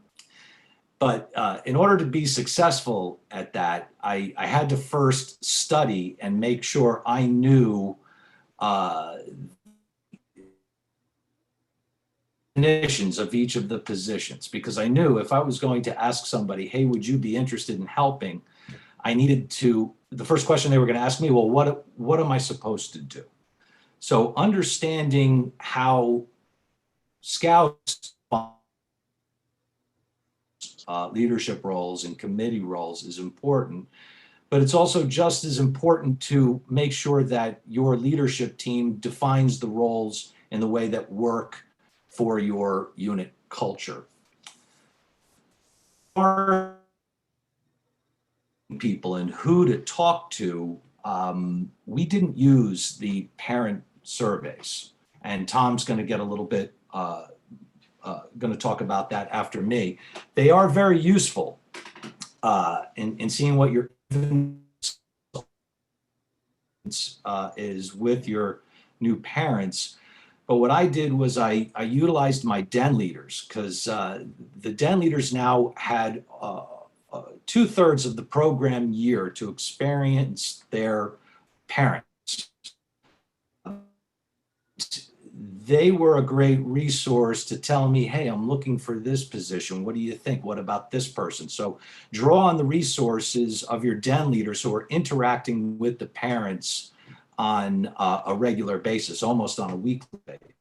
But in order to be successful at that, I had to first study and make sure I knew definitions of each of the positions, because I knew if I was going to ask somebody, hey, would you be interested in helping? I needed to, the first question they were going to ask me, well, what am I supposed to do? So understanding how scouts leadership roles and committee roles is important, but it's also just as important to make sure that your leadership team defines the roles in the way that work for your unit culture. For people and who to talk to, we didn't use the parent surveys, and Tom's going to get a little bit going to talk about that after me. They are very useful in seeing what your is with your new parents. But what I did was I utilized my den leaders, because the den leaders now had 2/3 of the program year to experience their parents. They were a great resource to tell me, hey, I'm looking for this position. What do you think? What about this person? So draw on the resources of your den leaders who are interacting with the parents on a regular basis, almost on a weekly basis.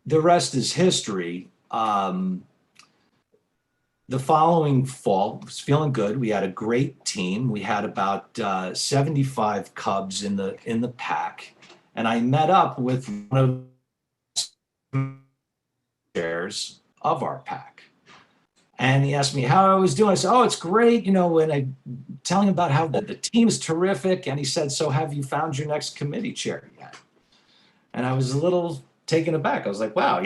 The rest is history. The following fall, was feeling good. We had a great team. We had about 75 Cubs in the pack, and I met up with one of the chairs of our pack, and he asked me how I was doing. I said, "Oh, it's great," and I telling him about how the team is terrific. And he said, "So have you found your next committee chair yet?" And I was a little taken aback. I was like, "Wow."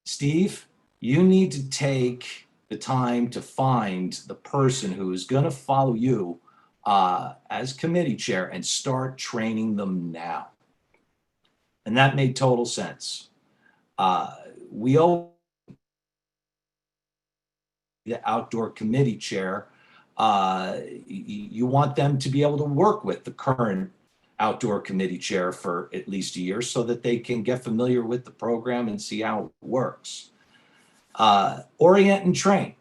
Steve, You need to take the time to find the person who is going to follow you as committee chair and start training them now. And that made total sense. We owe the outdoor committee chair. You want them to be able to work with the current outdoor committee chair for at least a year so that they can get familiar with the program and see how it works. Orient and train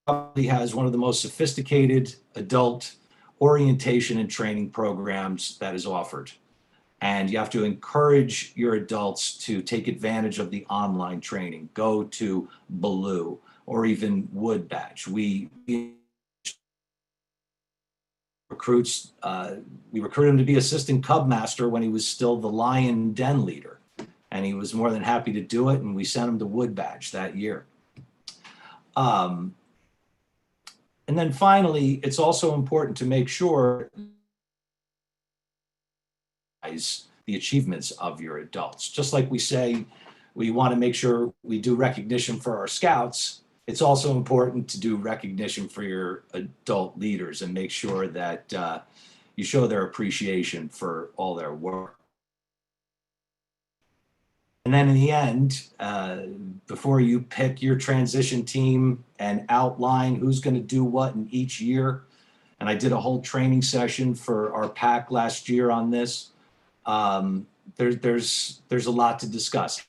probably has one of the most sophisticated adult orientation and training programs that is offered. And you have to encourage your adults to take advantage of the online training. Go to Baloo or even Wood Badge. We recruit him to be assistant cub master when he was still the lion den leader. And he was more than happy to do it. And we sent him to Wood Badge that year. And then finally, it's also important to make sure the achievements of your adults. Just like we say, we want to make sure we do recognition for our scouts. It's also important to do recognition for your adult leaders and make sure that you show their appreciation for all their work. And then in the end, before you pick your transition team and outline who's going to do what in each year, and I did a whole training session for our PAC last year on this, there's a lot to discuss.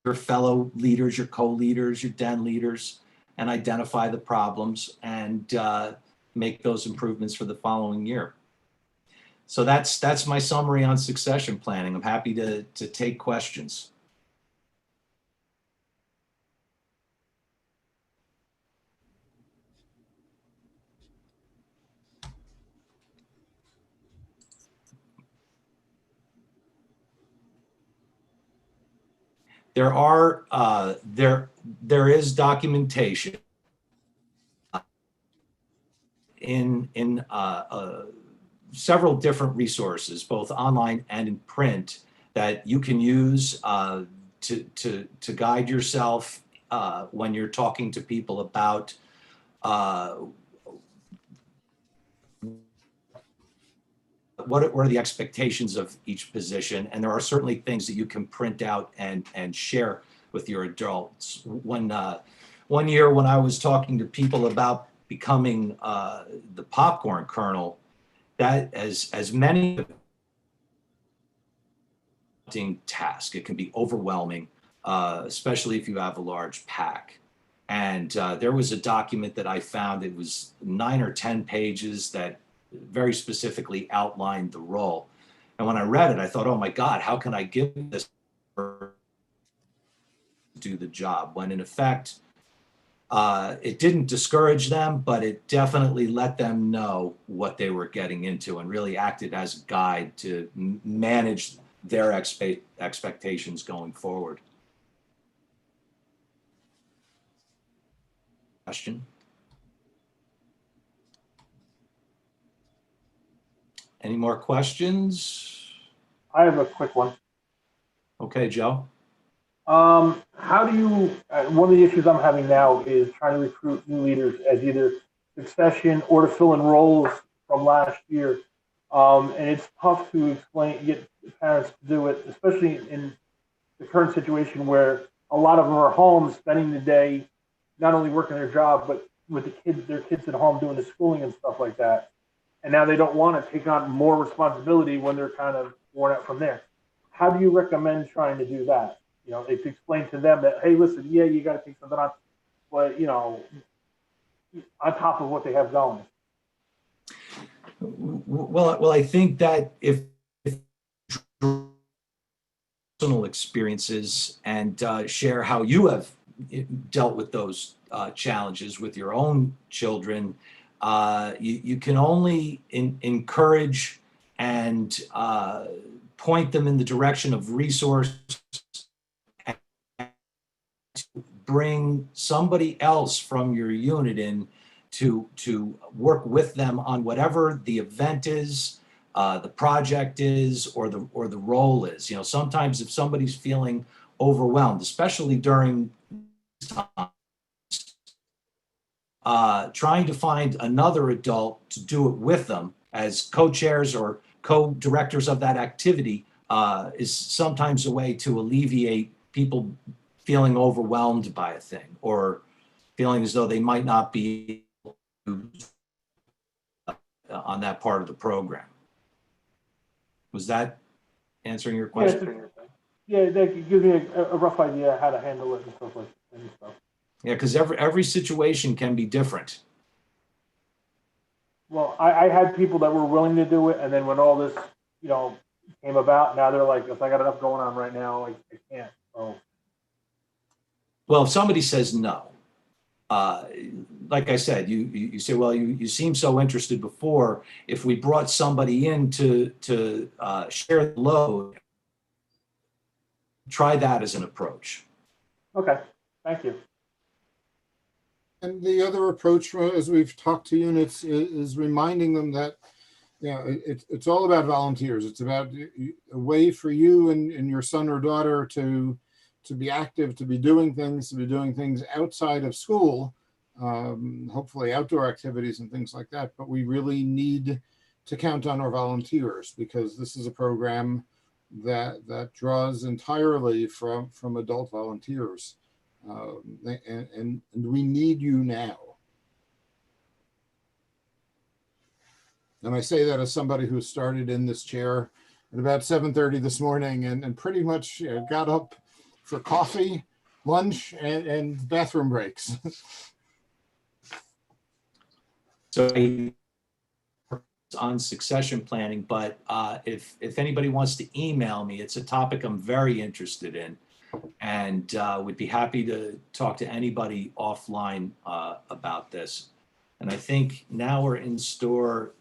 Your fellow leaders, your co-leaders, your den leaders, and identify the problems and make those improvements for the following year. So that's my summary on succession planning. I'm happy to take questions. There is documentation in several different resources, both online and in print, that you can use to guide yourself when you're talking to people about what are the expectations of each position. And there are certainly things that you can print out and share with your adults. One year when I was talking to people about becoming the popcorn kernel, that as many task, it can be overwhelming, especially if you have a large pack. And there was a document that I found, it was 9 or 10 pages that very specifically outlined the role. And when I read it, I thought, oh my God, how can I give this to do the job? When in effect, it didn't discourage them, but it definitely let them know what they were getting into and really acted as a guide to manage their expectations going forward. Question? Any more questions? I have a quick one. Okay, Joe. How do you, one of the issues I'm having now is trying to recruit new leaders as either succession or to fill in roles from last year. And it's tough to get parents to do it, especially in the current situation where a lot of them are home spending the day, not only working their job, but with their kids at home doing the schooling and stuff like that. And now they don't want to take on more responsibility when they're kind of worn out from there. How do you recommend trying to do that? You know, if you explain to them that, hey, listen, yeah, you got to take something on, but, you know, on top of what they have going. Well, I think that if personal experiences and share how you have dealt with those challenges with your own children, you can only encourage and point them in the direction of resources, and bring somebody else from your unit in to work with them on whatever the event is, the project is or the role is. You know, sometimes if somebody's feeling overwhelmed, especially during times, trying to find another adult to do it with them as co-chairs or co-directors of that activity is sometimes a way to alleviate people feeling overwhelmed by a thing or feeling as though they might not be on that part of the program. Was that answering your question? Yeah, that gives me a rough idea how to handle it and stuff like that. And stuff. Yeah, because every situation can be different. Well, I had people that were willing to do it, and then when all this, came about, now they're like, if I got enough going on right now, I can't. So. Well, if somebody says no, like I said, you say, well, you seem so interested before. If we brought somebody in to share the load, try that as an approach. Okay, thank you. And the other approach, as we've talked to units, is reminding them that, it's all about volunteers. It's about a way for you and your son or daughter to be active, to be doing things outside of school, hopefully outdoor activities and things like that. But we really need to count on our volunteers because this is a program that draws entirely from adult volunteers. And we need you now. And I say that as somebody who started in this chair at about 7:30 this morning and pretty much got up for coffee, lunch, and bathroom breaks. So on succession planning, but if anybody wants to email me, it's a topic I'm very interested in. And would be happy to talk to anybody offline about this. And I think now we're in store.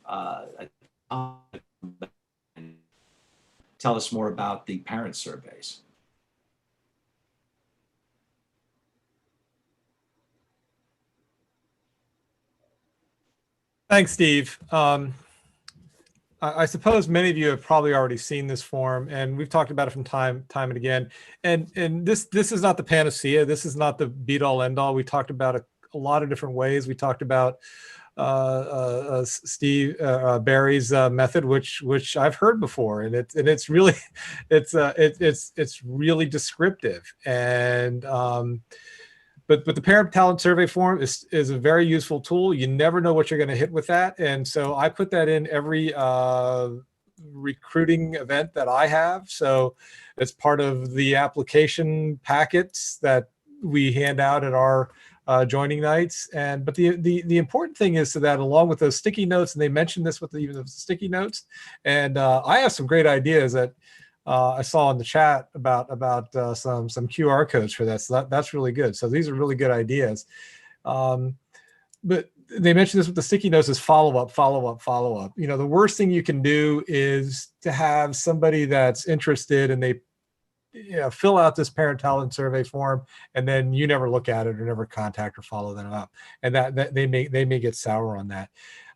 Tell us more about the parent surveys. Thanks, Steve. I suppose many of you have probably already seen this form, and we've talked about it from time and again. And this is not the panacea. This is not the be-all end-all. We talked about a lot of different ways. We talked about Steve Barry's method, which I've heard before, and it's really it's really descriptive. And but the parent talent survey form is a very useful tool. You never know what you're going to hit with that. And so I put that in every recruiting event that I have. So it's part of the application packets that we hand out at our joining nights. But the important thing is that along with those sticky notes, and they mentioned this with even the sticky notes, and I have some great ideas that I saw in the chat about some QR codes for that. So that's really good. So these are really good ideas. But they mentioned this with the sticky notes is follow up. The worst thing you can do is to have somebody that's interested and they fill out this parent talent survey form, and then you never look at it or never contact or follow them up. And that they may get sour on that.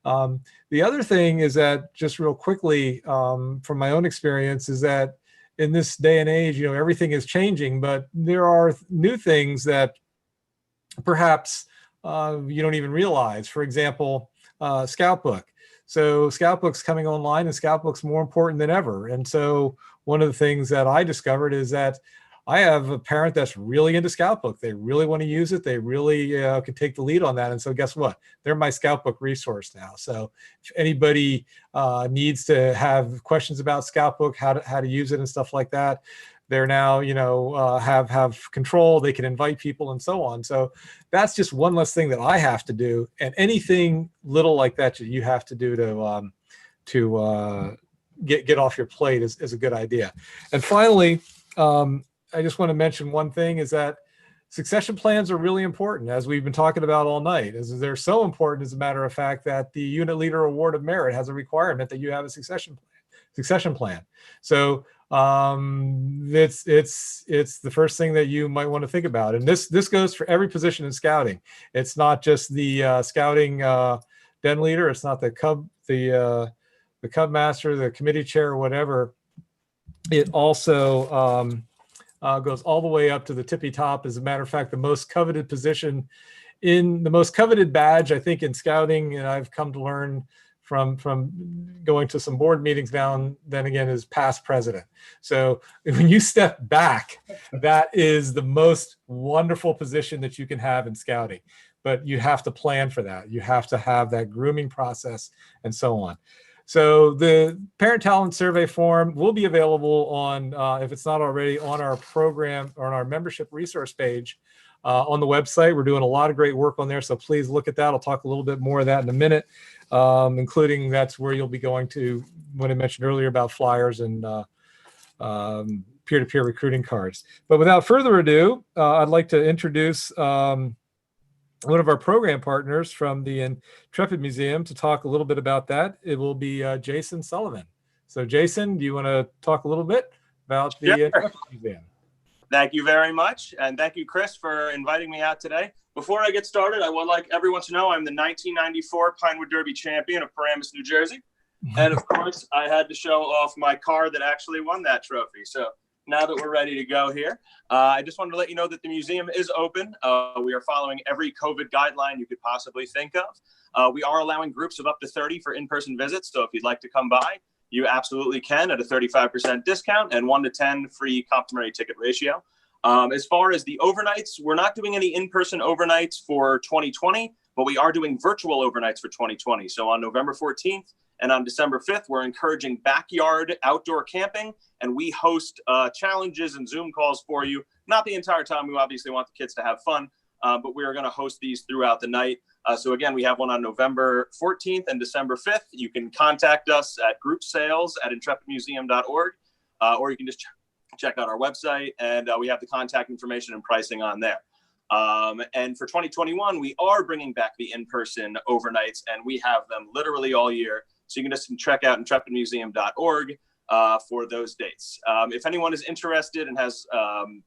The other thing is that, just real quickly, from my own experience, is that in this day and age, everything is changing, but there are new things that perhaps you don't even realize. For example, Scout Book. So Scout Book's coming online, and Scout Book's more important than ever. And so one of the things that I discovered is that I have a parent that's really into Scout Book. They really want to use it. They really can take the lead on that. And so guess what? They're my Scout Book resource now. So if anybody needs to have questions about Scout Book, how to use it and stuff like that, they're now, have control. They can invite people and so on. So that's just one less thing that I have to do. And anything little like that you have to do to get off your plate is a good idea. And finally, I just want to mention one thing is that succession plans are really important, as we've been talking about all night. They're so important, as a matter of fact, that the Unit Leader Award of Merit has a requirement that you have a succession plan. So it's the first thing that you might want to think about. And this goes for every position in scouting. It's not just the scouting den leader. It's not the Cub Master, the committee chair, or whatever, it also goes all the way up to the tippy top. As a matter of fact, the most coveted position in the most coveted badge, I think, in scouting, and I've come to learn from going to some board meetings now and then again, is past president. So when you step back, that is the most wonderful position that you can have in scouting. But you have to plan for that. You have to have that grooming process and so on. So the parent talent survey form will be available on, if it's not already, on our program or on our membership resource page on the website. We're doing a lot of great work on there, so please look at that. I'll talk a little bit more of that in a minute, including that's where you'll be going to, when I mentioned earlier about flyers and peer-to-peer recruiting cards. But without further ado, I'd like to introduce one of our program partners from the Intrepid Museum to talk a little bit about that. It will be Jason Sullivan. So Jason, do you want to talk a little bit about the Intrepid Museum? Thank you very much. And thank you, Chris, for inviting me out today. Before I get started, I would like everyone to know I'm the 1994 Pinewood Derby champion of Paramus, New Jersey. And of course, I had to show off my car that actually won that trophy. So now that we're ready to go here, I just wanted to let you know that the museum is open. We are following every COVID guideline you could possibly think of. We are allowing groups of up to 30 for in-person visits. So if you'd like to come by, you absolutely can at a 35% discount and 1 to 10 free complimentary ticket ratio. As far as the overnights, we're not doing any in-person overnights for 2020, but we are doing virtual overnights for 2020. So on November 14th and on December 5th, we're encouraging backyard outdoor camping, and we host challenges and Zoom calls for you. Not the entire time. We obviously want the kids to have fun, but we are going to host these throughout the night. So again, we have one on November 14th and December 5th. You can contact us at groupsales@intrepidmuseum.org, or you can just check out our website, and we have the contact information and pricing on there. And for 2021, we are bringing back the in-person overnights, and we have them literally all year. So you can just check out intrepidmuseum.org for those dates. If anyone is interested and has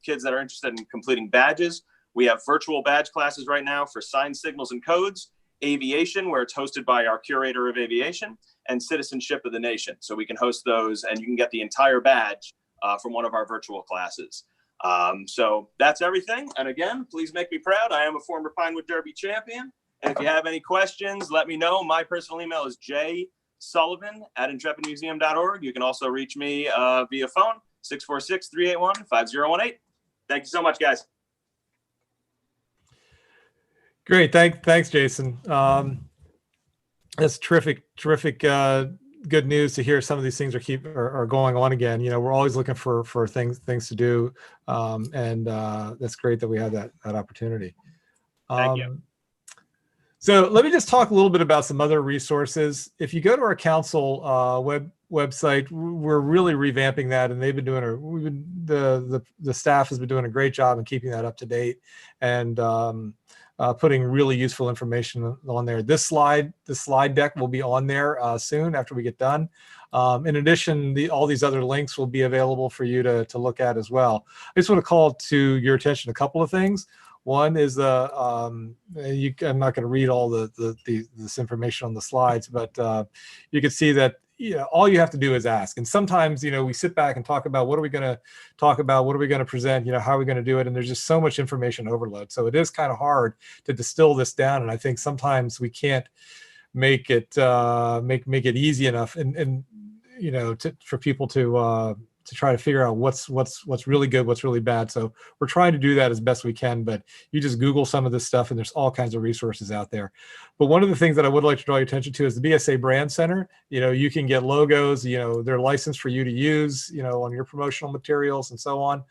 kids that are interested in completing badges, we have virtual badge classes right now for sign signals and codes, aviation, where it's hosted by our curator of aviation, and citizenship of the nation. So we can host those, and you can get the entire badge from one of our virtual classes. So that's everything. And again, please make me proud. I am a former Pinewood Derby champion. And if you have any questions, let me know. My personal email is jsullivan@intrepidmuseum.org. You can also reach me via phone, 646-381-5018. Thank you so much, guys. Great. Thanks, Jason. That's terrific, good news to hear some of these things are going on again. You know, we're always looking for things to do, and that's great that we have that opportunity. Thank you. So let me just talk a little bit about some other resources. If you go to our council website, we're really revamping that, and they've been doing the staff has been doing a great job in keeping that up to date, and putting really useful information on there. This slide deck will be on there soon after we get done. In addition, all these other links will be available for you to look at as well. I just want to call to your attention a couple of things. One is I'm not going to read all this information on the slides, but you can see that all you have to do is ask. And sometimes, we sit back and talk about what are we going to talk about, what are we going to present, how are we going to do it, and there's just so much information overload. So it is kind of hard to distill this down, and I think sometimes we can't make it make it easy enough, and for people to try to figure out what's really good, what's really bad. So we're trying to do that as best we can, but you just Google some of this stuff and there's all kinds of resources out there. But one of the things that I would like to draw your attention to is the BSA Brand Center. You can get logos, they're licensed for you to use, on your promotional materials and so on.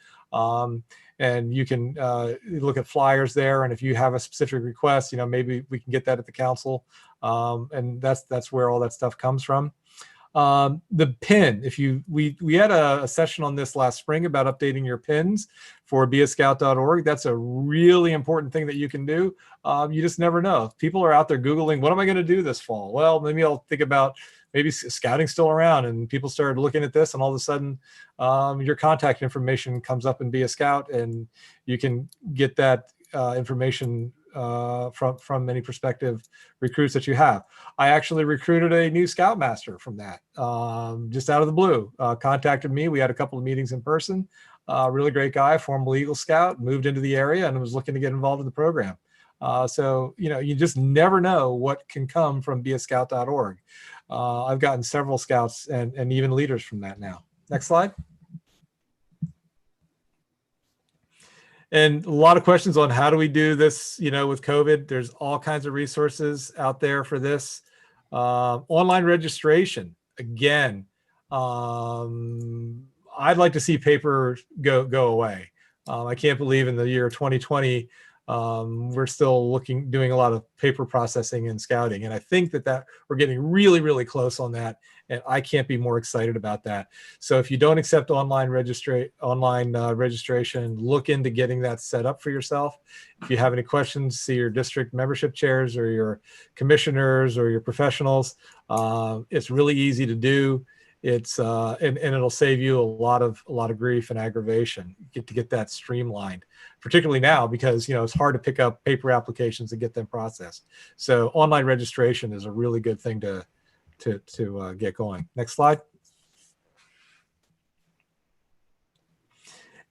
And you can look at flyers there. And if you have a specific request, maybe we can get that at the council. And that's where all that stuff comes from. The pin, we had a session on this last spring about updating your pins for beascout.org. That's a really important thing that you can do. You just never know. People are out there Googling, what am I going to do this fall? Well, maybe I'll think about maybe scouting's still around, and people started looking at this, and all of a sudden your contact information comes up in Be a Scout, and you can get that information from many prospective recruits that you have. I actually recruited a new Scoutmaster from that, just out of the blue. Contacted me. We had a couple of meetings in person. Really great guy, former Eagle Scout, moved into the area and was looking to get involved in the program. So, you just never know what can come from beascout.org. I've gotten several scouts and even leaders from that now. Next slide. And a lot of questions on how do we do this, with COVID. There's all kinds of resources out there for this. Online registration, again, I'd like to see paper go away. I can't believe in the year 2020, we're still doing a lot of paper processing and scouting. And I think that we're getting really, really close on that. And I can't be more excited about that. So if you don't accept online registration, look into getting that set up for yourself. If you have any questions, see your district membership chairs or your commissioners or your professionals. It's really easy to do. It's and it'll save you a lot of grief and aggravation. You get that streamlined, particularly now because it's hard to pick up paper applications and get them processed. So online registration is a really good thing to get going. Next slide.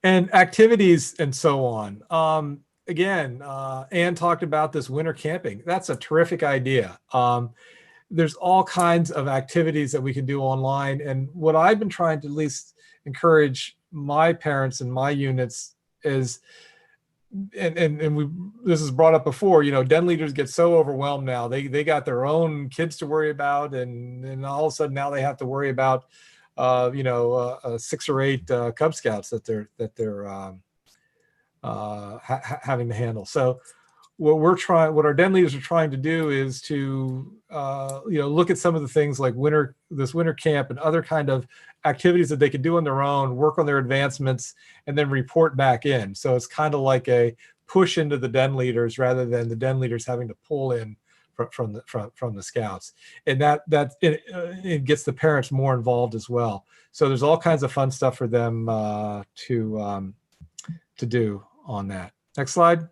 And activities and so on. Again, Ann talked about this winter camping. That's a terrific idea. There's all kinds of activities that we can do online. And what I've been trying to at least encourage my parents and my units is, this is brought up before, den leaders get so overwhelmed now. They got their own kids to worry about. And all of a sudden now they have to worry about, 6 or 8 Cub Scouts that they're having to handle. So what our den leaders are trying to do is to look at some of the things like this winter camp and other kind of activities that they could do on their own, work on their advancements, and then report back in. So it's kind of like a push into the den leaders rather than the den leaders having to pull in from the scouts, and that it gets the parents more involved as well. So there's all kinds of fun stuff for them to do on that. Next slide.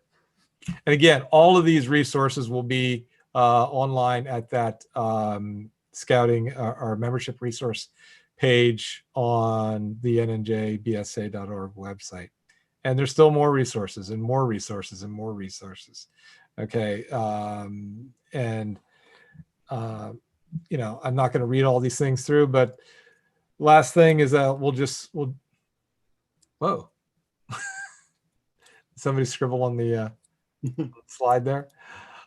And again, all of these resources will be online at that scouting our membership resource page on the NNJBSA.org website. And there's still more resources and more resources and more resources. Okay. I'm not going to read all these things through, but last thing is we'll whoa. Somebody scribble on the slide there.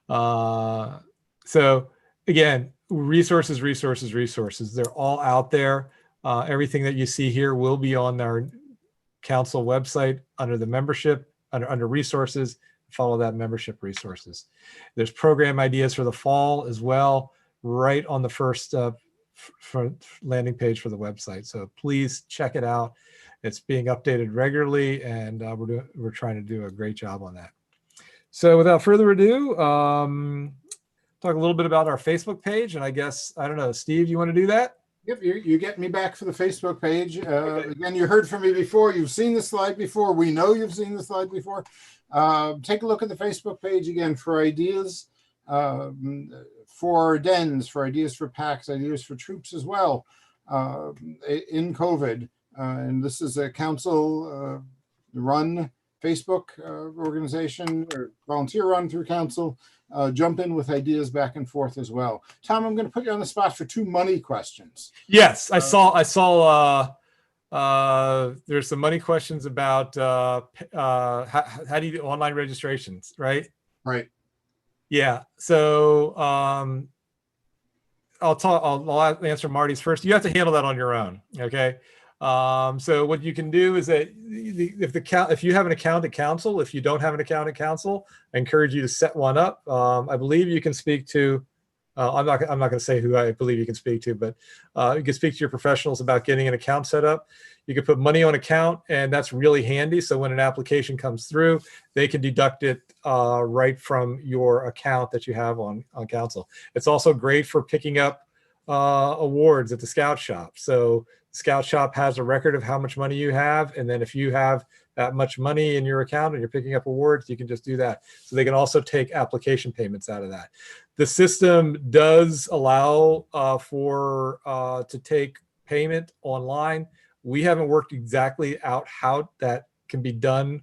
So again, resources. They're all out there. Everything that you see here will be on our council website under the membership, under resources. Follow that membership resources. There's program ideas for the fall as well, right on the first front landing page for the website. So please check it out. It's being updated regularly, and we're trying to do a great job on that. So without further ado, talk a little bit about our Facebook page. And I guess, I don't know, Steve, you want to do that? Yep, you get me back for the Facebook page. Again, you heard from me before. You've seen the slide before. We know you've seen the slide before. Take a look at the Facebook page again for ideas for dens, for ideas for packs, ideas for troops as well in COVID. And this is a council run Facebook organization or volunteer run through council. Jump in with ideas back and forth as well. Tom, I'm going to put you on the spot for 2 money questions. Yes, I saw there's some money questions about how do you do online registrations, right? Right. Yeah. So I'll answer Marty's first. You have to handle that on your own. Okay. So what you can do is that if you have an account at council, if you don't have an account at council, I encourage you to set one up. I believe you can speak to, I'm not going to say who I believe you can speak to, but you can speak to your professionals about getting an account set up. You can put money on account, and that's really handy. So when an application comes through, they can deduct it right from your account that you have on council. It's also great for picking up awards at the Scout Shop. So Scout Shop has a record of how much money you have, and then if you have that much money in your account and you're picking up awards, you can just do that. So they can also take application payments out of that. The system does allow to take payment online. We haven't worked exactly out how that can be done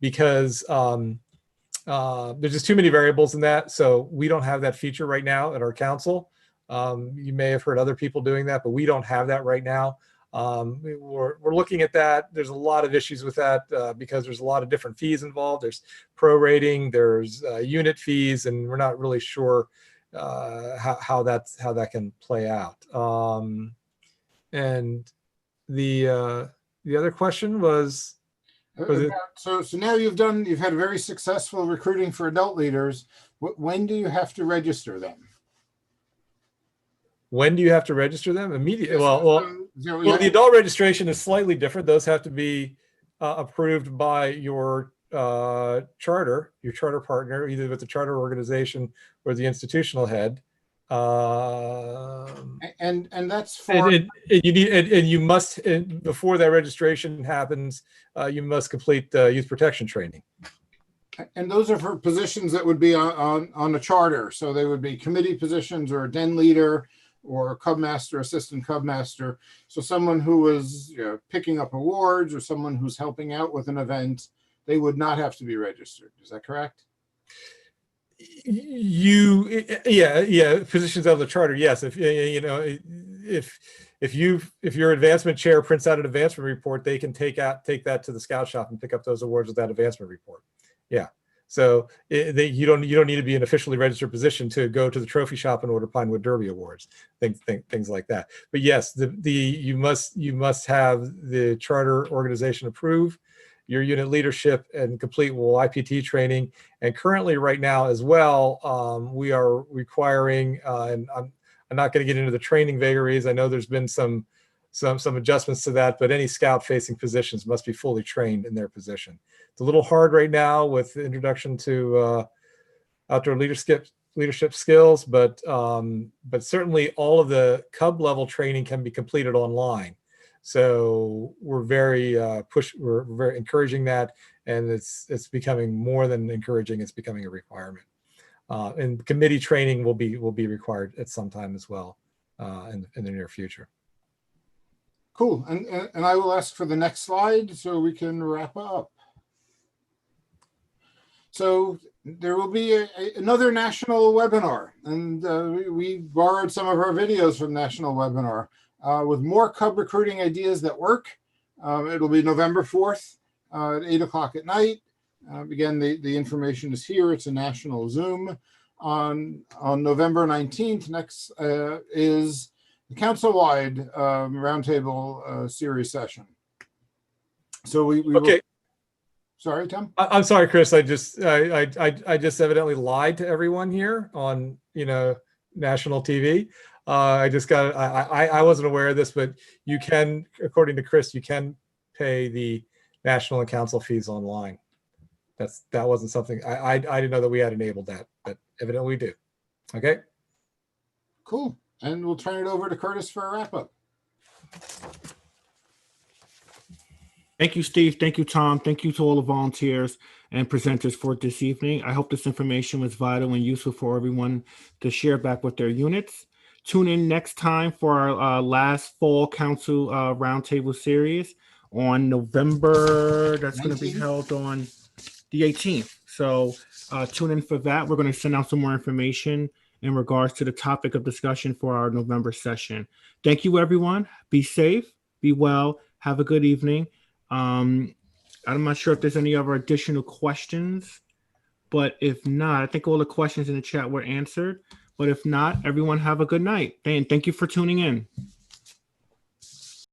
because there's just too many variables in that. So we don't have that feature right now at our council. You may have heard other people doing that, but we don't have that right now. We're looking at that. There's a lot of issues with that because there's a lot of different fees involved. There's prorating, there's unit fees, and we're not really sure how that can play out. And the other question was so now you've had very successful recruiting for adult leaders. When do you have to register them? When do you have to register them? Immediately. Well, the adult registration is slightly different. Those have to be approved by your charter partner, either with the charter organization or the institutional head. And that's for you must, before that registration happens, you must complete youth protection training. And those are for positions that would be on a charter. So they would be committee positions or a den leader or a cub master, assistant cub master. So someone who was picking up awards or someone who's helping out with an event, they would not have to be registered. Is that correct? Positions of the charter, yes. If your advancement chair prints out an advancement report, they can take that to the scout shop and pick up those awards with that advancement report. Yeah. So you don't need to be an officially registered position to go to the trophy shop and order Pinewood Derby awards, things like that. But yes, you must have the charter organization approve your unit leadership and complete IPT training. And currently, right now as well, we are requiring, and I'm not going to get into the training vagaries. I know there's been some adjustments to that, but any scout facing positions must be fully trained in their position. It's a little hard right now with the introduction to outdoor leadership skills, but certainly all of the cub level training can be completed online. So we're very we're very encouraging that, and it's becoming more than encouraging. It's becoming a requirement, and committee training will be required at some time as well in the near future. Cool, and I will ask for the next slide so we can wrap up. So there will be another national webinar, and we borrowed some of our videos from National Webinar with more cub recruiting ideas that work. It'll be November 4th at 8 o'clock at night. Again, the information is here. It's a national Zoom. On November 19th, next is the council-wide roundtable series session. So we okay. Will, sorry, Tom. I'm sorry, Chris. I just evidently lied to everyone here on national TV. I wasn't aware of this, but you can, according to Chris, you can pay the national and council fees online. That wasn't something I didn't know that we had enabled that, but evidently we do. Okay. Cool. And we'll turn it over to Curtis for a wrap up. Thank you, Steve. Thank you, Tom. Thank you to all the volunteers and presenters for this evening. I hope this information was vital and useful for everyone to share back with their units. Tune in next time for our last fall council roundtable series on November. That's going to be held on the 18th. So tune in for that. We're going to send out some more information in regards to the topic of discussion for our November session. Thank you, everyone. Be safe, be well, have a good evening. I'm not sure if there's any other additional questions, but if not, I think all the questions in the chat were answered. But if not, everyone have a good night. And thank you for tuning in.